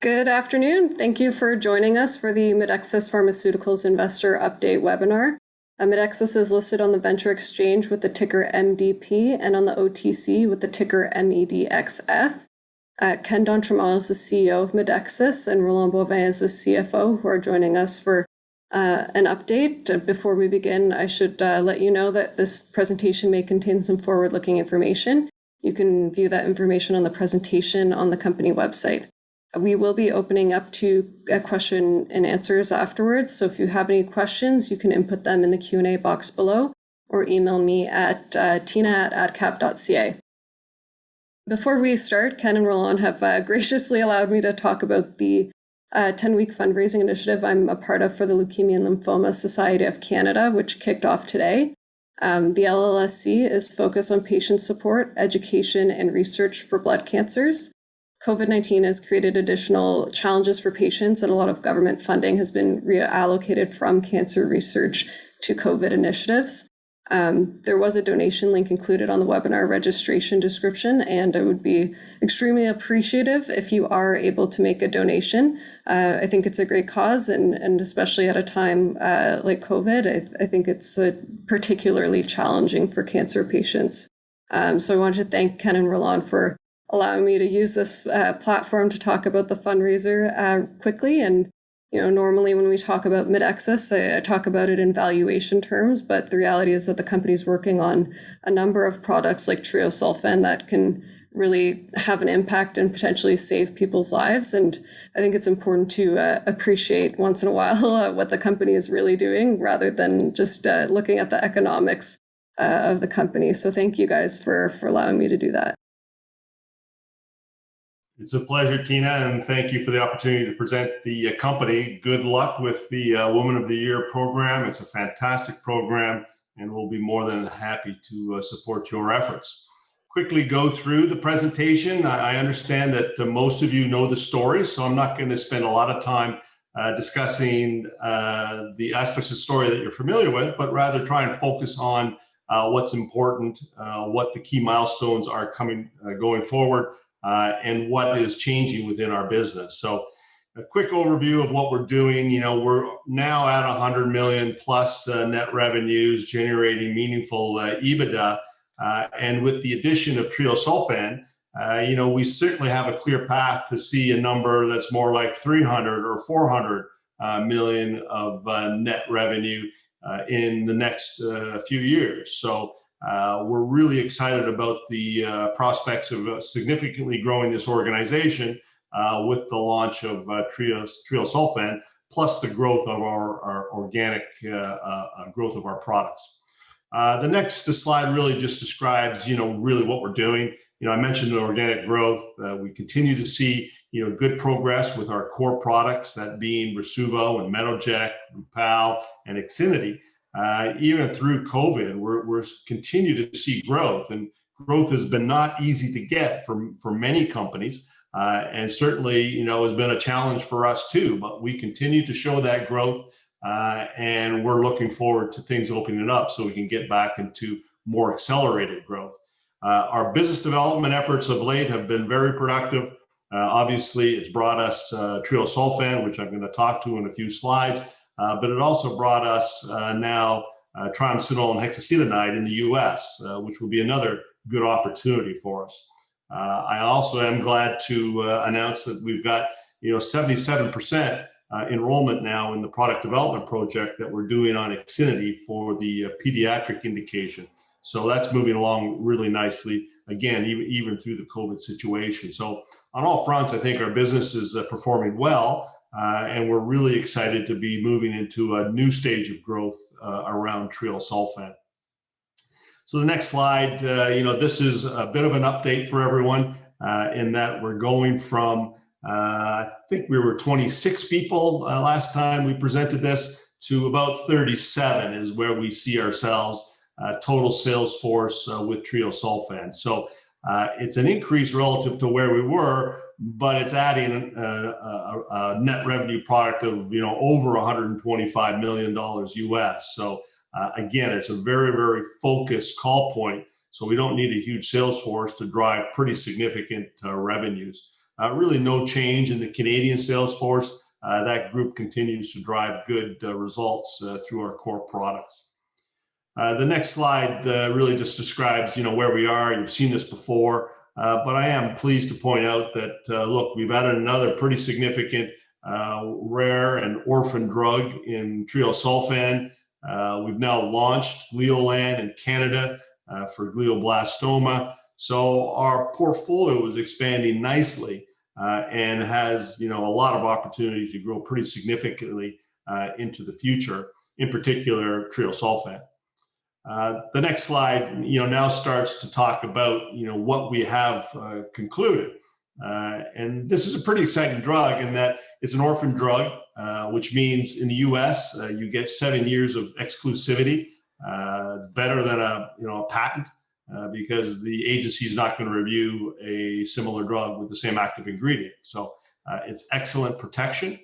Good afternoon. Thank you for joining us for the Medexus Pharmaceuticals Investor Update webinar. Medexus is listed on the Venture Exchange with the ticker MDP and on the OTC with the ticker MEDXF. Ken D'Entremont is the CEO of Medexus and Roland Boivin is the CFO, who are joining us for an update. Before we begin, I should let you know that this presentation may contain some forward-looking information. You can view that information on the presentation on the company website. We will be opening up to question and answers afterwards. So if you have any questions, you can input them in the Q&A box below or email me at tina@adcap.ca. Before we start, Ken and Roland have graciously allowed me to talk about the 10-week fundraising initiative I'm a part of for the Leukemia and Lymphoma Society of Canada, which kicked off today. The LLSC is focused on patient support, education, and research for blood cancers. COVID-19 has created additional challenges for patients, and a lot of government funding has been reallocated from cancer research to COVID initiatives. There was a donation link included on the webinar registration description, and I would be extremely appreciative if you are able to make a donation. I think it's a great cause, and especially at a time like COVID, I think it's particularly challenging for cancer patients. So I want to thank Ken and Roland for allowing me to use this platform to talk about the fundraiser quickly. And normally when we talk about Medexus, I talk about it in valuation terms, but the reality is that the company is working on a number of products like Triosulfan that can really have an impact and potentially save people's lives. And I think it's important to appreciate once in a while what the company is really doing rather than just looking at the economics of the company. So thank you guys for allowing me to do that. It's a pleasure, Tina, and thank you for the opportunity to present the company. Good luck with the Woman of the Year program. It's a fantastic program, and we'll be more than happy to support your efforts. Quickly go through the presentation. I understand that most of you know the story, so I'm not going to spend a lot of time discussing the aspects of the story that you're familiar with, but rather try and focus on what's important, what the key milestones are going forward, and what is changing within our business. So a quick overview of what we're doing. We're now at 100 million plus net revenues, generating meaningful EBITDA. And with the addition of Triosulfan, we certainly have a clear path to see a number that's more like 300 or 400 million of net revenue in the next few years. So we're really excited about the prospects of significantly growing this organization with the launch of Triosulfan, plus the growth of our organic growth of our products. The next slide really just describes, really what we're doing. I mentioned the organic growth. We continue to see, good progress with our core products, that being Rasuvo and Metoject, Rupall, and Ixinity. Even through COVID, we're continue to see growth, and growth has been not easy to get for many companies, and certainly has been a challenge for us too. But we continue to show that growth, and we're looking forward to things opening up so we can get back into more accelerated growth. Our business development efforts of late have been very productive. Obviously, it's brought us Triosulfan, which I'm going to talk to in a few slides. But it also brought us now triamcinolone and hexacetonide in the U.S., which will be another good opportunity for us. I also am glad to announce that we've got 77% enrollment now in the product development project that we're doing on Ixinity for the pediatric indication. So that's moving along really nicely, again, even through the COVID situation. So on all fronts, I think our business is performing well. And we're really excited to be moving into a new stage of growth around Triosulfan. So the next slide, this is a bit of an update for everyone in that we're going from, I think we were 26 people last time we presented this, to about 37 is where we see ourselves, total sales force with Triosulfan. So it's an increase relative to where we were, but it's adding a net revenue product of over $125 million US. So again, it's a very, very focused call point. So we don't need a huge sales force to drive pretty significant revenues. Really no change in the Canadian sales force. That group continues to drive good results through our core products. The next slide really just describes, where we are. You've seen this before, but I am pleased to point out that, look, we've added another pretty significant rare and orphan drug in Triosulfan. We've now launched Gleolan in Canada for glioblastoma. So our portfolio is expanding nicely and has, a lot of opportunity to grow pretty significantly into the future, in particular Triosulfan. The next slide, now starts to talk about, what we have concluded. And this is a pretty exciting drug in that it's an orphan drug, which means in the US, you get 7 years of exclusivity. It's better than a patent because the agency is not going to review a similar drug with the same active ingredient. So it's excellent protection.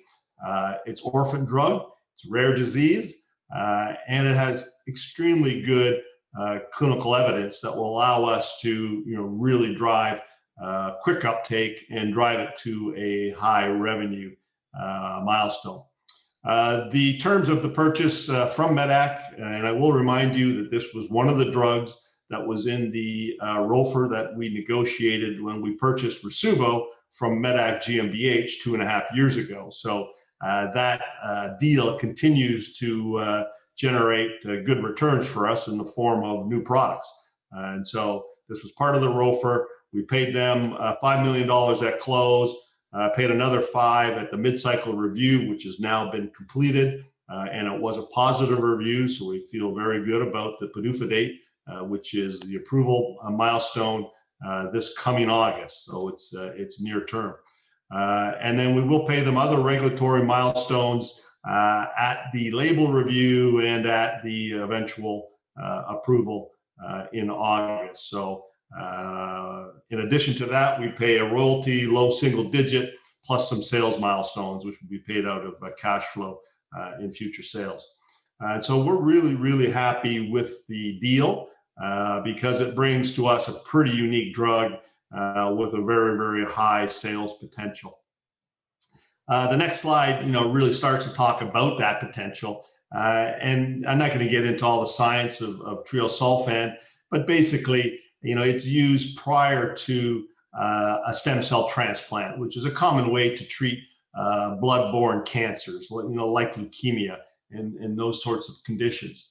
It's orphan drug. It's rare disease. And it has extremely good clinical evidence that will allow us to really drive quick uptake and drive it to a high revenue milestone. The terms of the purchase from Medac, and I will remind you that this was one of the drugs that was in the ROFR that we negotiated when we purchased Rasuvo from Medac GmbH 2.5 years ago. So that deal continues to generate good returns for us in the form of new products. And so this was part of the ROFR. We paid them $5 million at close, paid another $5 million at the mid-cycle review, which has now been completed. And it was a positive review, so we feel very good about the PDUFA date, which is the approval milestone this coming August. So it's near term. And then we will pay them other regulatory milestones at the label review and at the eventual approval in August. So in addition to that, we pay a royalty, low single digit, plus some sales milestones, which will be paid out of cash flow in future sales. And so we're really, really happy with the deal because it brings to us a pretty unique drug with a very, very high sales potential. The next slide, really starts to talk about that potential. And I'm not going to get into all the science of Triosulfan, but basically, it's used prior to a stem cell transplant, which is a common way to treat blood-borne cancers, like leukemia and those sorts of conditions.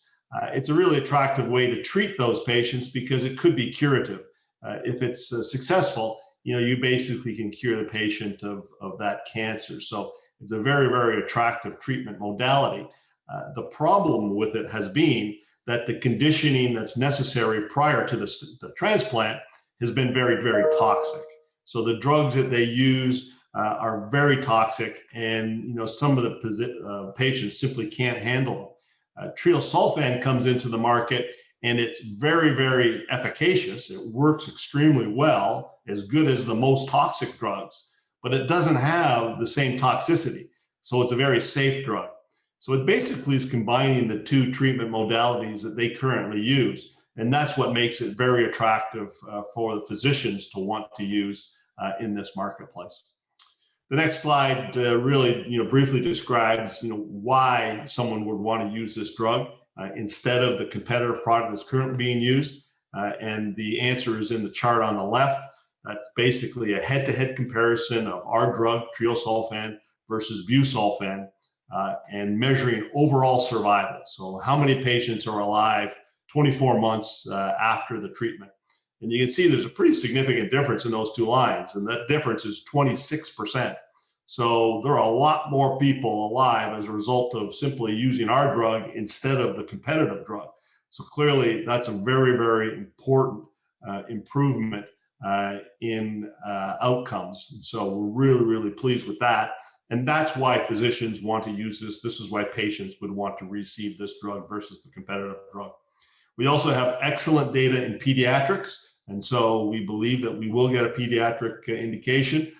It's a really attractive way to treat those patients because it could be curative. If it's successful, you basically can cure the patient of that cancer. So it's a very, very attractive treatment modality. The problem with it has been that the conditioning that's necessary prior to the transplant has been very, very toxic. So the drugs that they use are very toxic, and some of the patients simply can't handle them. Triosulfan comes into the market, and it's very, very efficacious. It works extremely well, as good as the most toxic drugs, but it doesn't have the same toxicity. So it's a very safe drug. So it basically is combining the two treatment modalities that they currently use. And that's what makes it very attractive for the physicians to want to use in this marketplace. The next slide really, briefly describes, why someone would want to use this drug instead of the competitive product that's currently being used. And the answer is in the chart on the left. That's basically a head-to-head comparison of our drug, Triosulfan, versus busulfan, and measuring overall survival. So how many patients are alive 24 months after the treatment? And you can see there's a pretty significant difference in those two lines, and that difference is 26%. So there are a lot more people alive as a result of simply using our drug instead of the competitive drug. So clearly that's a very, very important improvement in outcomes. And so we're really, really pleased with that. And that's why physicians want to use this. This is why patients would want to receive this drug versus the competitive drug. We also have excellent data in pediatrics. And so we believe that we will get a pediatric indication.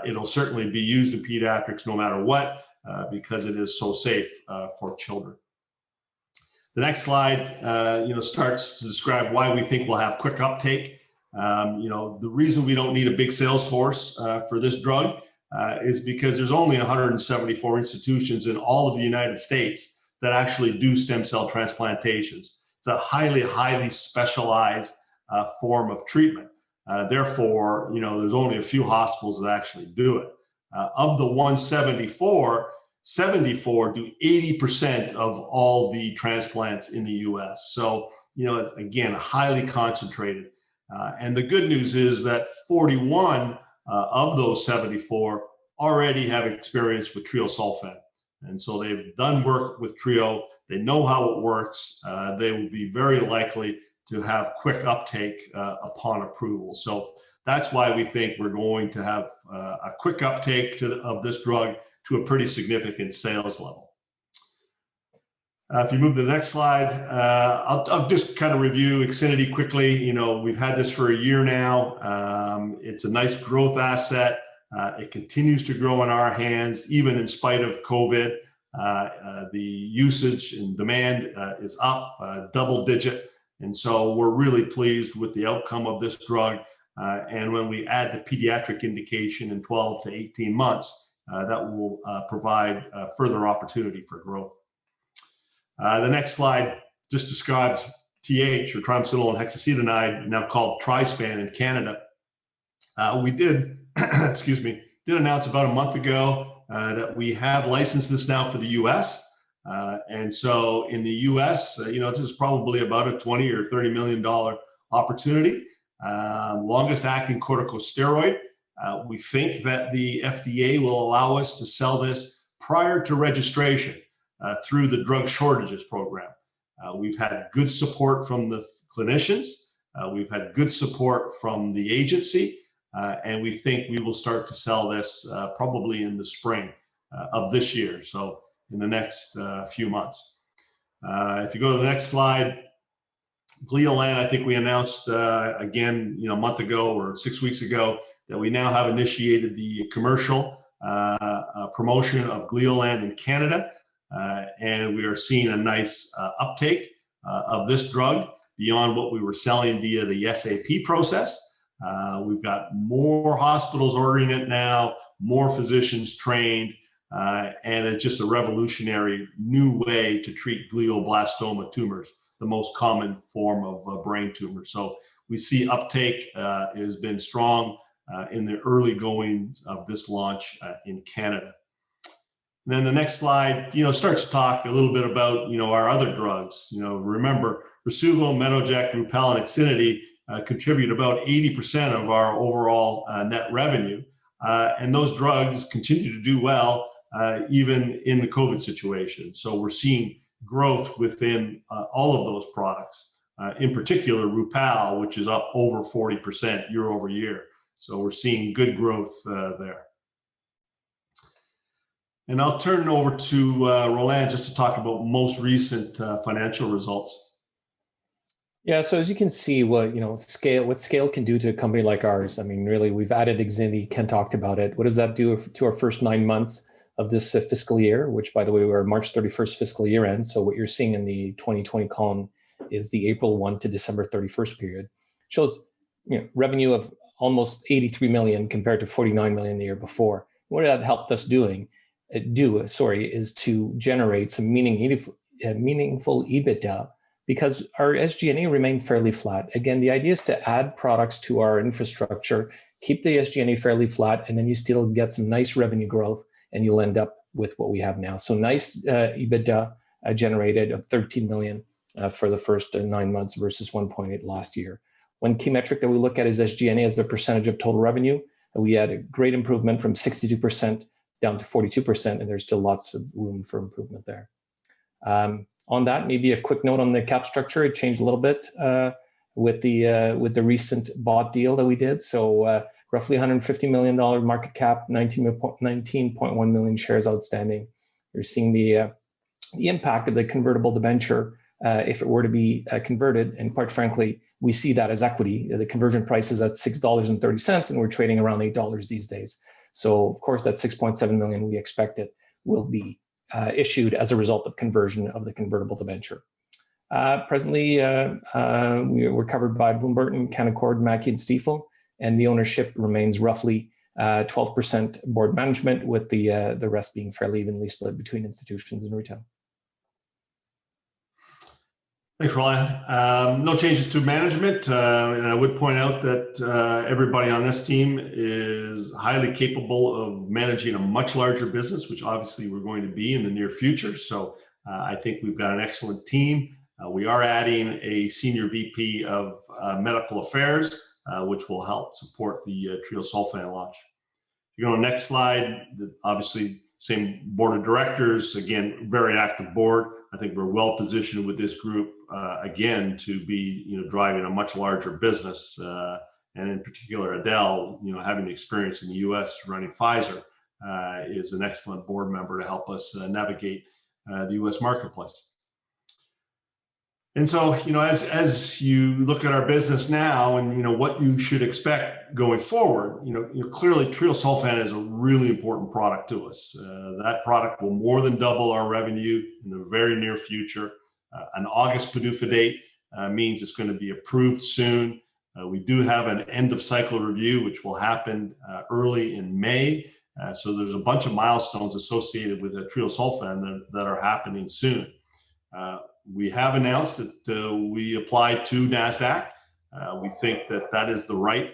It'll certainly be used in pediatrics no matter what, because it is so safe for children. The next slide, starts to describe why we think we'll have quick uptake. The reason we don't need a big sales force for this drug is because there's only 174 institutions in all of the United States that actually do stem cell transplantations. It's a highly, highly specialized form of treatment. Therefore, there's only a few hospitals that actually do it. Of the 174, 74 do 80% of all the transplants in the US. So, it's, again, highly concentrated. And the good news is that 41 of those 74 already have experience with Triosulfan. And so they've done work with Trio. They know how it works. They will be very likely to have quick uptake upon approval. So that's why we think we're going to have a quick uptake of this drug to a pretty significant sales level. If you move to the next slide, I'll just kind of review IXINITY quickly. We've had this for a year now. It's a nice growth asset. It continues to grow in our hands, even in spite of COVID. The usage and demand is up double digit. And so we're really pleased with the outcome of this drug. And when we add the pediatric indication in 12 to 18 months, that will provide further opportunity for growth. The next slide just describes TH, or triamcinolone hexacetonide, now called Trispan in Canada. We did, did announce about a month ago that we have licensed this now for the US. And so in the US, this is probably about a $20 or $30 million opportunity. Longest acting corticosteroid. We think that the FDA will allow us to sell this prior to registration through the drug shortages program. We've had good support from the clinicians. We've had good support from the agency. And we think we will start to sell this probably in the spring of this year. So in the next few months. If you go to the next slide, Gleolan, I think we announced again, a month ago or 6 weeks ago that we now have initiated the commercial promotion of Gleolan in Canada. And we are seeing a nice uptake of this drug beyond what we were selling via the SAP process. We've got more hospitals ordering it now, more physicians trained, and it's just a revolutionary new way to treat glioblastoma tumors, the most common form of brain tumor. So we see uptake has been strong in the early goings of this launch in Canada. And then the next slide, starts to talk a little bit about, our other drugs. Remember, Rasuvo, Metoject, Rupall, and IXINITY contribute about 80% of our overall net revenue. And those drugs continue to do well, even in the COVID situation. So we're seeing growth within all of those products, in particular Rupall, which is up over 40% year over year. So we're seeing good growth there. And I'll turn it over to Roland just to talk about most recent financial results. Yeah, so as you can see, what scale can do to a company like ours. I mean, really, we've added IXINITY. Ken talked about it. What does that do to our first 9 months of this fiscal year? Which, by the way, we're March 31st fiscal year end. So what you're seeing in the 2020 column is the April 1 to December 31st period. It shows revenue of almost 83 million compared to 49 million the year before. What that helped us is to generate some meaningful EBITDA, because our SG&A remained fairly flat. Again, the idea is to add products to our infrastructure, keep the SG&A fairly flat, and then you still get some nice revenue growth, and you'll end up with what we have now. So nice EBITDA generated of 13 million for the first 9 months versus 1.8 last year. One key metric that we look at is SG&A as a percentage of total revenue. We had a great improvement from 62% down to 42%, and there's still lots of room for improvement there. On that, maybe a quick note on the cap structure. It changed a little bit with the recent bought deal that we did. So roughly $150 million market cap, 19.1 million shares outstanding. You're seeing the impact of the convertible debenture if it were to be converted. And quite frankly, we see that as equity. The conversion price is at $6.30, and we're trading around $8 these days. So of course, that 6.7 million we expect it will be issued as a result of conversion of the convertible debenture. Presently, we're covered by Bloomberg, Canaccord, Mackey, and Stifel, and the ownership remains roughly 12% board management, with the rest being fairly evenly split between institutions and retail. Thanks, Ryan. No changes to management, and I would point out that everybody on this team is highly capable of managing a much larger business, which obviously we're going to be in the near future. So I think we've got an excellent team. We are adding a senior VP of medical affairs, which will help support the Triosulfan launch. If you go to the next slide, obviously same board of directors, again, very active board. I think we're well positioned with this group, again, to be, driving a much larger business. And in particular, Adele, having the experience in the US running Pfizer, is an excellent board member to help us navigate the US marketplace. And so, as you look at our business now and, what you should expect going forward, clearly Triosulfan is a really important product to us. That product will more than double our revenue in the very near future. An August PDUFA date means it's going to be approved soon. We do have an end of cycle review, which will happen early in May. So there's a bunch of milestones associated with Triosulfan that are happening soon. We have announced that we applied to NASDAQ. We think that that is the right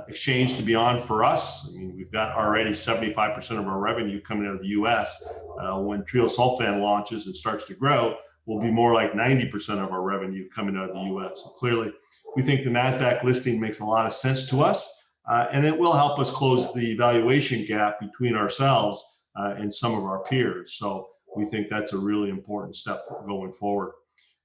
exchange to be on for us. I mean, we've got already 75% of our revenue coming out of the US. When Triosulfan launches and starts to grow, will be more like 90% of our revenue coming out of the US. So clearly, we think the NASDAQ listing makes a lot of sense to us, and it will help us close the valuation gap between ourselves and some of our peers. So we think that's a really important step going forward.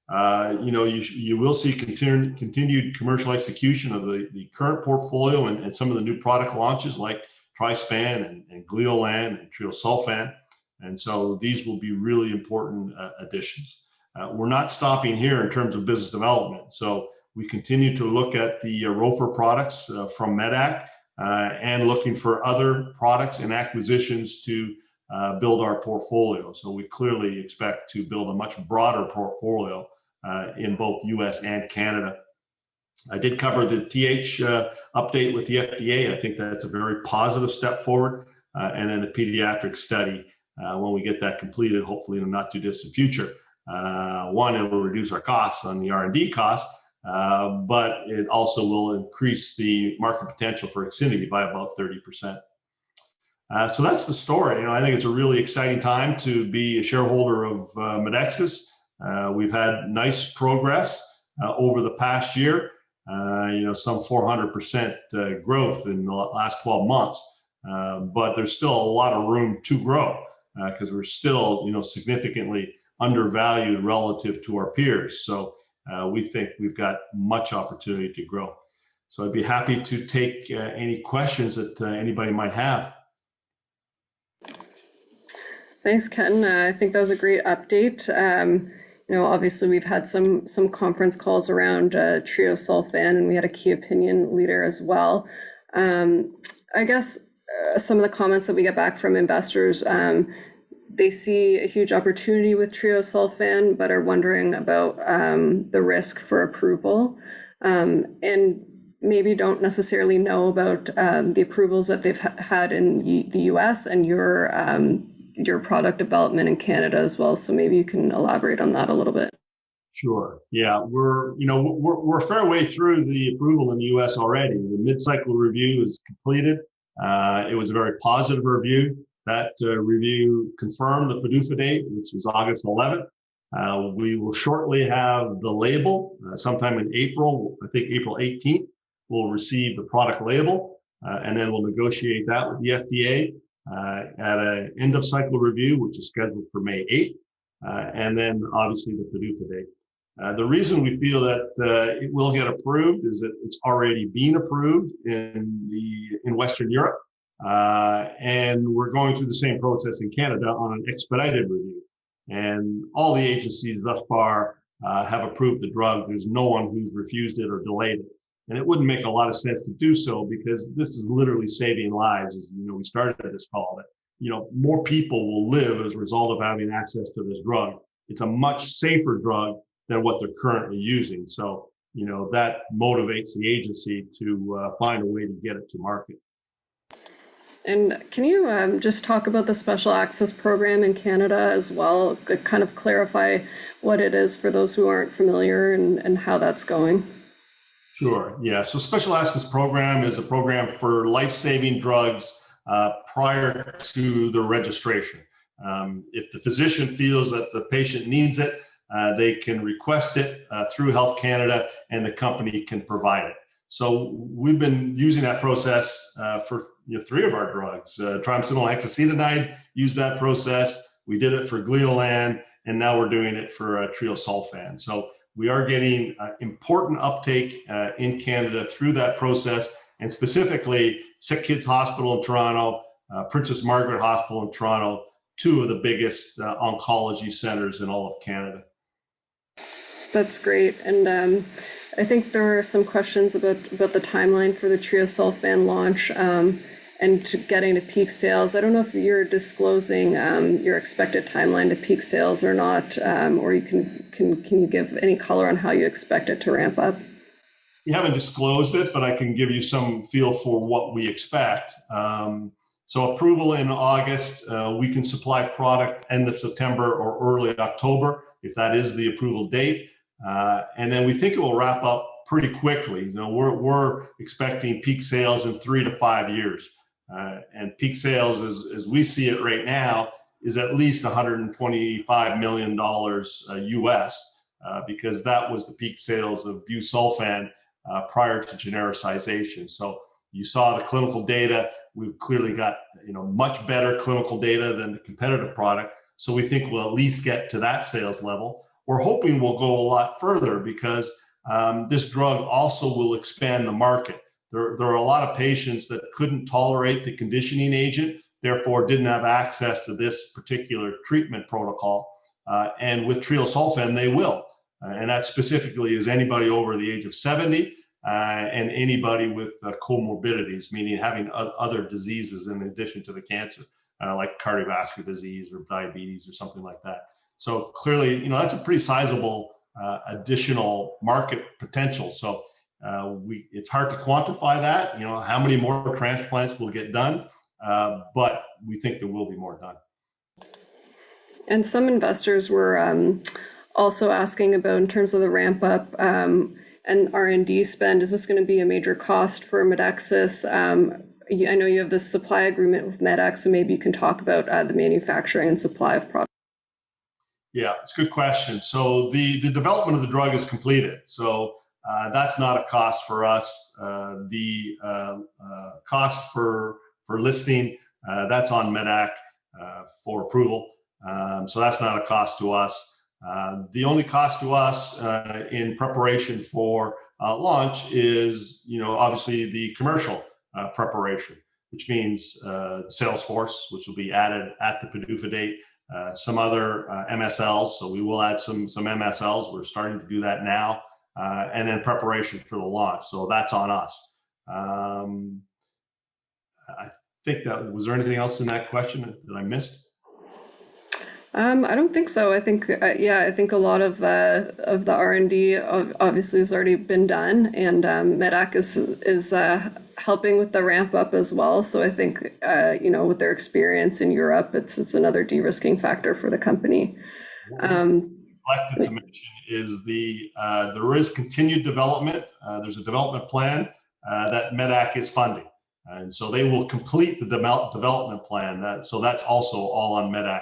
You will see continued commercial execution of the current portfolio and some of the new product launches like Trispan and Gleolan and Triosulfan. And so these will be really important additions. We're not stopping here in terms of business development. So we continue to look at the ROFR products from Medac and looking for other products and acquisitions to build our portfolio. So we clearly expect to build a much broader portfolio in both US and Canada. I did cover the TH update with the FDA. I think that's a very positive step forward. And then the pediatric study, when we get that completed, hopefully in the not too distant future, one, it will reduce our costs on the R&D costs, but it also will increase the market potential for IXINITY by about 30%. So that's the story. I think it's a really exciting time to be a shareholder of Medexus. We've had nice progress over the past year, some 400% growth in the last 12 months. But there's still a lot of room to grow because we're still, significantly undervalued relative to our peers. So we think we've got much opportunity to grow. So I'd be happy to take any questions that anybody might have. Thanks, Ken. I think that was a great update. Obviously we've had some conference calls around Triosulfan, and we had a key opinion leader as well. I guess some of the comments that we get back from investors, they see a huge opportunity with Triosulfan, but are wondering about the risk for approval, and maybe don't necessarily know about the approvals that they've had in the US and your product development in Canada as well. So maybe you can elaborate on that a little bit. Sure. Yeah, we're a fair way through the approval in the US already. The mid-cycle review is completed. It was a very positive review. That review confirmed the PDUFA date, which is August 11th. We will shortly have the label sometime in April. I think April 18th, we'll receive the product label, and then we'll negotiate that with the FDA at an end of cycle review, which is scheduled for May 8th, and then obviously the PDUFA date. The reason we feel that it will get approved is that it's already been approved in Western Europe, and we're going through the same process in Canada on an expedited review. And all the agencies thus far have approved the drug. There's no one who's refused it or delayed it. And it wouldn't make a lot of sense to do so because this is literally saving lives. As we started this call that, more people will live as a result of having access to this drug. It's a much safer drug than what they're currently using. So, that motivates the agency to find a way to get it to market. And can you just talk about the special access program in Canada as well, kind of clarify what it is for those who aren't familiar and how that's going? Sure. Yeah. So special access program is a program for life-saving drugs prior to the registration. If the physician feels that the patient needs it, they can request it through Health Canada, and the company can provide it. So we've been using that process for 3 of our drugs. Triamcinolone hexacetonide used that process. We did it for Gleolan, and now we're doing it for Triosulfan. So we are getting important uptake in Canada through that process, and specifically Sick Kids Hospital in Toronto, Princess Margaret Hospital in Toronto, 2 of the biggest oncology centers in all of Canada. That's great. And I think there are some questions about the timeline for the Triosulfan launch and to getting to peak sales. I don't know if you're disclosing your expected timeline to peak sales or not, or you can you give any color on how you expect it to ramp up? We haven't disclosed it, but I can give you some feel for what we expect. So approval in August, we can supply product end of September or early October, if that is the approval date. And then we think it will wrap up pretty quickly. We're expecting peak sales in 3 to 5 years. And peak sales, as we see it right now, is at least $125 million US, because that was the peak sales of busulfan prior to genericization. So you saw the clinical data. We've clearly got much better clinical data than the competitive product. So we think we'll at least get to that sales level. We're hoping we'll go a lot further because this drug also will expand the market. There are a lot of patients that couldn't tolerate the conditioning agent, therefore didn't have access to this particular treatment protocol. And with Triosulfan, they will. And that specifically is anybody over the age of 70 and anybody with comorbidities, meaning having other diseases in addition to the cancer, like cardiovascular disease or diabetes or something like that. So clearly, that's a pretty sizable additional market potential. So it's hard to quantify that, how many more transplants will get done, but we think there will be more done. And some investors were also asking about, in terms of the ramp up and R&D spend, is this going to be a major cost for Medexus? I know you have this supply agreement with Medex, so maybe you can talk about the manufacturing and supply of products. Yeah, it's a good question. So the development of the drug is completed. So that's not a cost for us. The cost for listing, that's on Medac for approval. So that's not a cost to us. The only cost to us in preparation for launch is, obviously the commercial preparation, which means sales force, which will be added at the PDUFA date, some other MSLs. So we will add some MSLs. We're starting to do that now. And then preparation for the launch. So that's on us. I think was there anything else in that question that I missed? I don't think so. I think, I think a lot of the R&D obviously has already been done, and Medac is helping with the ramp up as well. So I think, with their experience in Europe, it's another de-risking factor for the company. Neglected to mention is there is continued development. There's a development plan that Medac is funding, and so they will complete the development plan. So that's also all on Medac.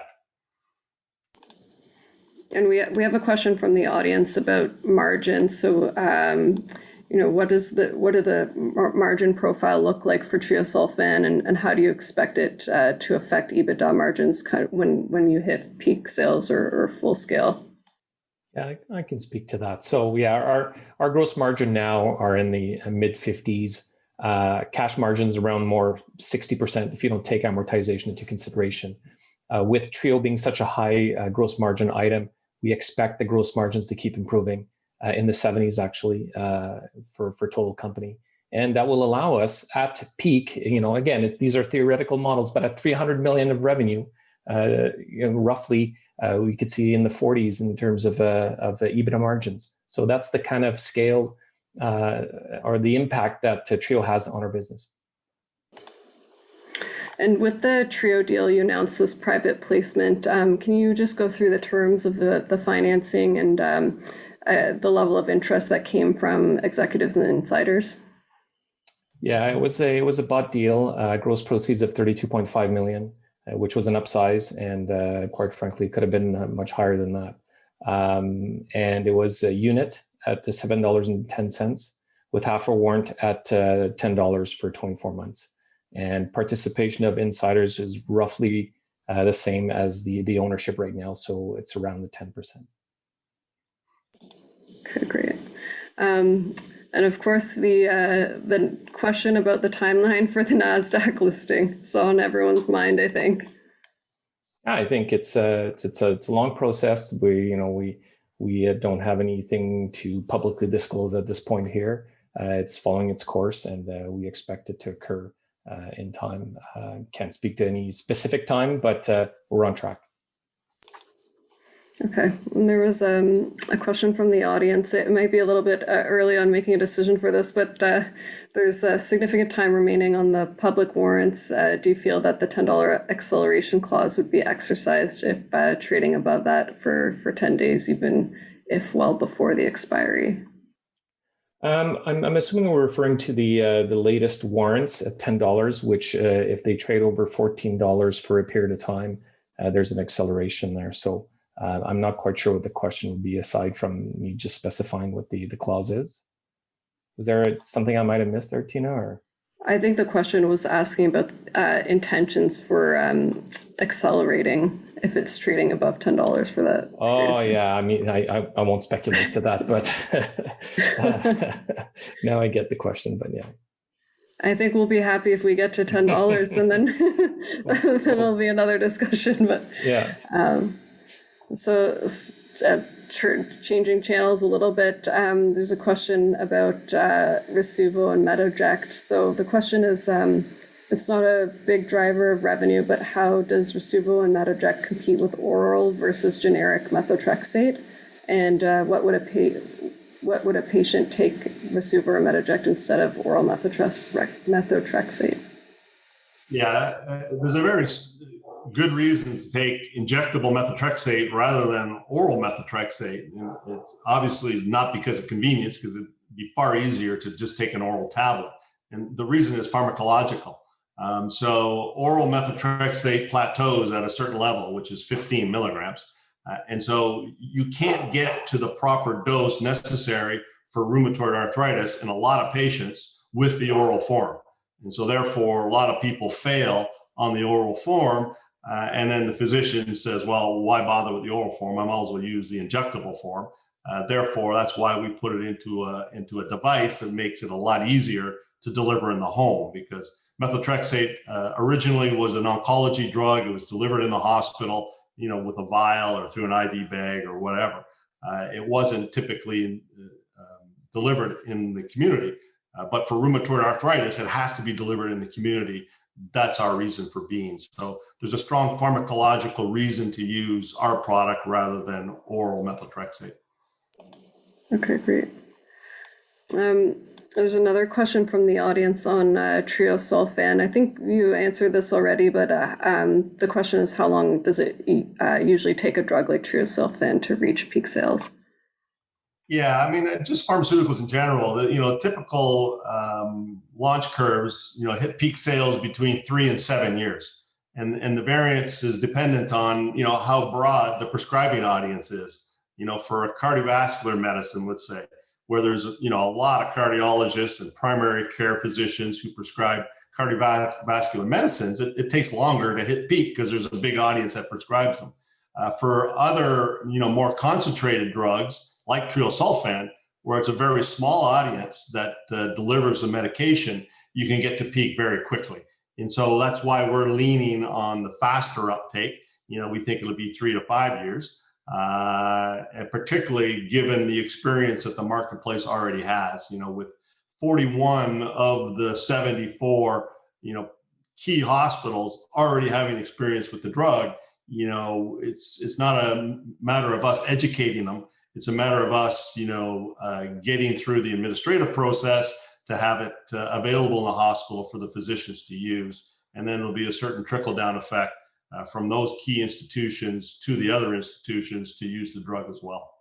And we have a question from the audience about margins. So, what do the margin profile look like for Triosulfan, and how do you expect it to affect EBITDA margins when you hit peak sales or full scale? Yeah, I can speak to that. So yeah, our gross margin now are in the mid 50s. Cash margins around more 60% if you don't take amortization into consideration. With Trio being such a high gross margin item, we expect the gross margins to keep improving in the 70s actually for total company. And that will allow us at peak, again, these are theoretical models, but at 300 million of revenue, roughly we could see in the 40s in terms of EBITDA margins. So that's the kind of scale or the impact that Trio has on our business. And with the Trio deal, you announced this private placement. Can you just go through the terms of the financing and the level of interest that came from executives and insiders? Yeah, it was a bought deal, gross proceeds of 32.5 million, which was an upsize, and quite frankly, could have been much higher than that. And it was a unit at $7.10, with half a warrant at $10 for 24 months. And participation of insiders is roughly the same as the ownership right now, so it's around the 10%. Okay, great. And of course, the question about the timeline for the NASDAQ listing is on everyone's mind, I think. Yeah, I think it's a long process. We don't have anything to publicly disclose at this point here. It's following its course, and we expect it to occur in time. Can't speak to any specific time, but we're on track. Okay, and there was a question from the audience. It might be a little bit early on making a decision for this, but there's a significant time remaining on the public warrants. Do you feel that the $10 acceleration clause would be exercised if trading above that for 10 days, even if well before the expiry? I'm assuming we're referring to the latest warrants at $10, which if they trade over $14 for a period of time, there's an acceleration there. So I'm not quite sure what the question would be aside from me just specifying what the clause is. Was there something I might have missed there, Tina? Or I think the question was asking about intentions for accelerating if it's trading above $10 for that. Oh yeah, I mean, I won't speculate to that, but now I get the question. But yeah, I think we'll be happy if we get to $10, and then then it'll be another discussion. But yeah. So changing channels a little bit, there's a question about Rasuvo and Medexus. So the question is, it's not a big driver of revenue, but how does Rasuvo and Medexus compete with oral versus generic methotrexate? And what would a patient take Rasuvo or Medexus instead of oral methotrexate? Yeah, there's a very good reason to take injectable methotrexate rather than oral methotrexate. And it's obviously not because of convenience, because it'd be far easier to just take an oral tablet. And the reason is pharmacological. So oral methotrexate plateaus at a certain level, which is 15 milligrams. And so you can't get to the proper dose necessary for rheumatoid arthritis in a lot of patients with the oral form. And so therefore, a lot of people fail on the oral form. And then the physician says, well, why bother with the oral form? I might as well use the injectable form. Therefore, that's why we put it into a device that makes it a lot easier to deliver in the home, because methotrexate originally was an oncology drug. It was delivered in the hospital, with a vial or through an IV bag or whatever. It wasn't typically delivered in the community. But for rheumatoid arthritis, it has to be delivered in the community. That's our reason for being. So there's a strong pharmacological reason to use our product rather than oral methotrexate. Okay, great. There's another question from the audience on Triosulfan. I think you answered this already, but the question is, how long does it usually take a drug like Triosulfan to reach peak sales? Yeah, I mean, just pharmaceuticals in general, typical launch curves, hit peak sales between 3 and 7 years. And the variance is dependent on, how broad the prescribing audience is. For a cardiovascular medicine, let's say, where there's, a lot of cardiologists and primary care physicians who prescribe cardiovascular medicines, it takes longer to hit peak because there's a big audience that prescribes them. For other, more concentrated drugs, like Triosulfan, where it's a very small audience that delivers the medication, you can get to peak very quickly. And so that's why we're leaning on the faster uptake. We think it'll be 3 to 5 years, and particularly given the experience that the marketplace already has, with 41 of the 74, key hospitals already having experience with the drug. it's not a matter of us educating them. It's a matter of us, getting through the administrative process to have it available in the hospital for the physicians to use. And then there'll be a certain trickle-down effect from those key institutions to the other institutions to use the drug as well.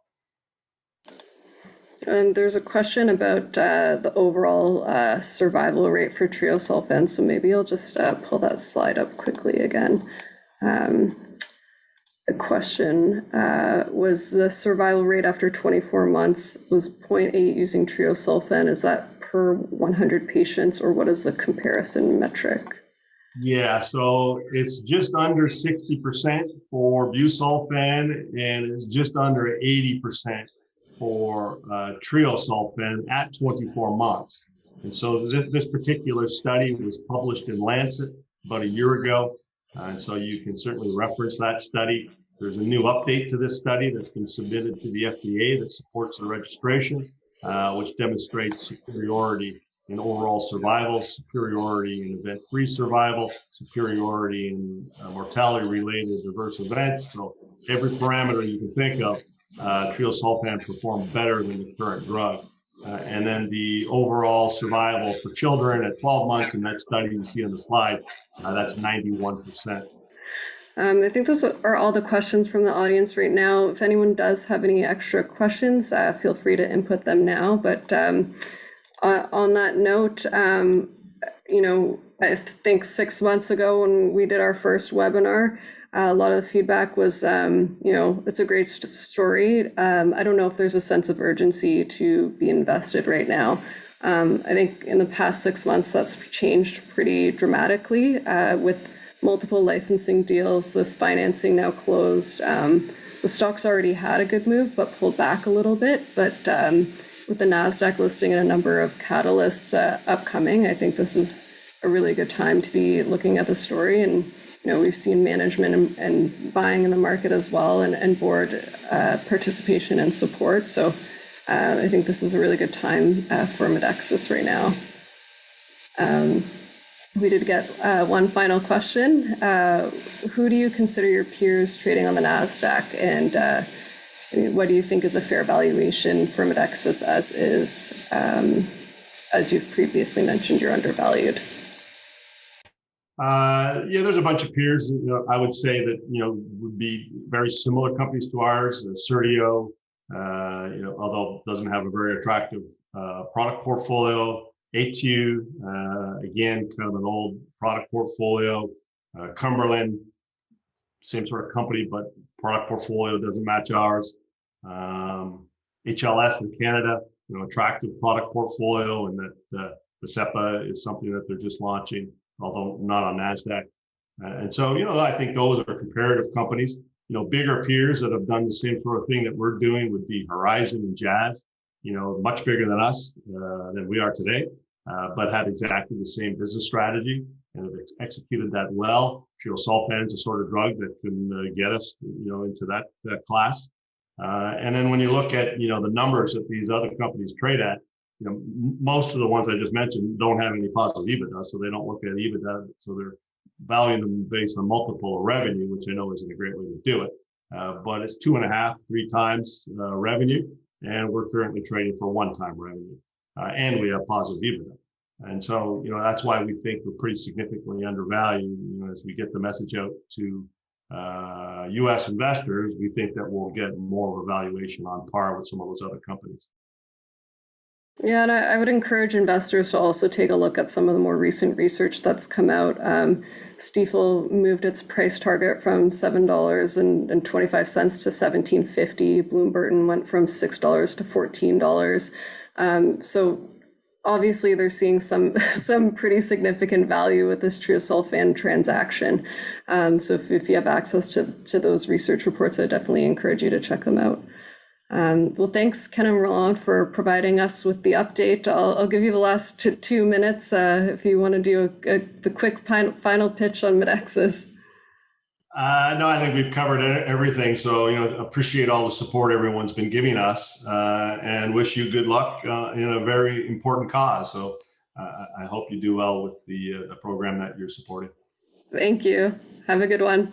And there's a question about the overall survival rate for Triosulfan. So maybe I'll just pull that slide up quickly again. The question was the survival rate after 24 months was 0.8 using Triosulfan. Is that per 100 patients, or what is the comparison metric? Yeah, so it's just under 60% for busulfan, and it's just under 80% for Triosulfan at 24 months. And so this particular study was published in Lancet about a year ago. And so you can certainly reference that study. There's a new update to this study that's been submitted to the FDA that supports the registration, which demonstrates superiority in overall survival, superiority in event-free survival, superiority in mortality-related adverse events. So every parameter you can think of, Triosulfan performed better than the current drug. And then the overall survival for children at 12 months in that study you see on the slide, that's 91%. I think those are all the questions from the audience right now. If anyone does have any extra questions, feel free to input them now. But on that note, I think 6 months ago when we did our first webinar, a lot of the feedback was, it's a great story. I don't know if there's a sense of urgency to be invested right now. I think in the past 6 months, that's changed pretty dramatically with multiple licensing deals, this financing now closed. The stock's already had a good move, but pulled back a little bit. But with the NASDAQ listing and a number of catalysts upcoming, I think this is a really good time to be looking at the story. And we've seen management and buying in the market as well, and board participation and support. So I think this is a really good time for Medexus right now. We did get one final question. Who do you consider your peers trading on the NASDAQ? And what do you think is a fair valuation for Medexus as is? As you've previously mentioned, you're undervalued. There's a bunch of peers. I would say that would be very similar companies to ours. Certio, although it doesn't have a very attractive product portfolio. A2, again, kind of an old product portfolio. Cumberland, same sort of company, but product portfolio doesn't match ours. HLS in Canada, attractive product portfolio, and that the SEPA is something that they're just launching, although not on NASDAQ. And so, I think those are comparative companies. Bigger peers that have done the same sort of thing that we're doing would be Horizon and Jazz, much bigger than us, than we are today, but had exactly the same business strategy and have executed that well. Triosulfan is a sort of drug that can get us, into that class. And then when you look at, the numbers that these other companies trade at, most of the ones I just mentioned don't have any positive EBITDA, so they don't look at EBITDA, so they're valuing them based on multiple of revenue, which I know isn't a great way to do it. But it's 2.5, 3 times revenue, and we're currently trading for 1 time revenue, and we have positive EBITDA. And so, that's why we think we're pretty significantly undervalued. As we get the message out to U.S. investors, we think that we'll get more of a valuation on par with some of those other companies. Yeah, and I would encourage investors to also take a look at some of the more recent research that's come out. Stifel moved its price target from $7.25 to $17.50. Bloom Burton went from $6 to $14. So obviously they're seeing some pretty significant value with this Triosulfan transaction. So if you have access to those research reports, I definitely encourage you to check them out. Well, thanks, Ken and Roland, for providing us with the update. I'll give you the last 2 minutes if you want to do the quick final pitch on Medexus. No, I think we've covered everything. So, appreciate all the support everyone's been giving us, and wish you good luck in a very important cause. So I hope you do well with the program that you're supporting. Thank you. Have a good one.